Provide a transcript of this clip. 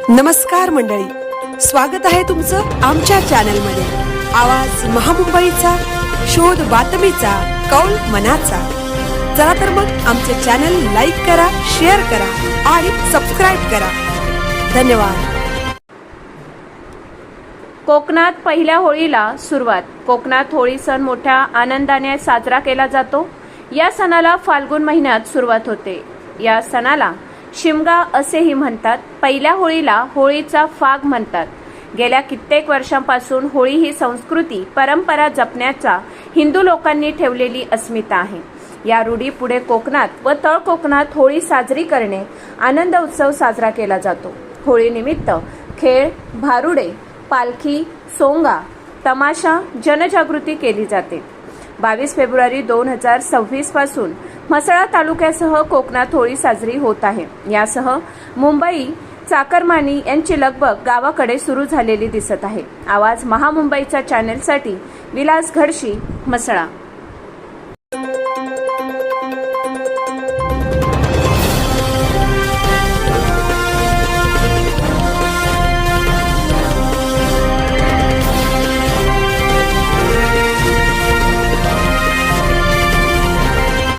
नमस्कार मंडळी, स्वागत आहे तुमचं आमच्या चॅनलमध्ये। आवाज महामुंबईचा, शोध बातमीचा, कौल मनाचा। चला तर मग आमचे चॅनल लाईक करा, शेअर करा आणि सबस्क्राइब करा। धन्यवाद। कोकणात पहिल्या होळीला सुरुवात। कोकणात होळी सण मोठ्या आनंदाने साजरा केला जातो। या सणाला फाल्गुन महिन्यात सुरुवात होते। या सणाला शिमगा असेही म्हणतात। पहिल्या होळीला होळीचा फाग म्हणतात। गेल्या कित्येक वर्षांपासून होळी ही संस्कृती परंपरा जपण्याचा हिंदू लोकांनी ठेवलेली अस्मिता आहे। या रूढी पुढे कोकणात व तळ कोकणात होळी साजरी करणे आनंद उत्सव साजरा केला जातो। होळी निमित्त खेळ, भारुडे, पालखी, सोंगा, तमाशा, जनजागृती केली जाते। 22 फेब्रुवारी 2026 पासून म्हसळा तालुक्यासह कोकणात होळी साजरी होत आहे। यासह मुंबई, चाकरमानी यांची लगबग गावाकडे सुरू झालेली दिसत आहे। आवाज महामुंबईच्या चॅनेलसाठी विलास घडशी, म्हसळा।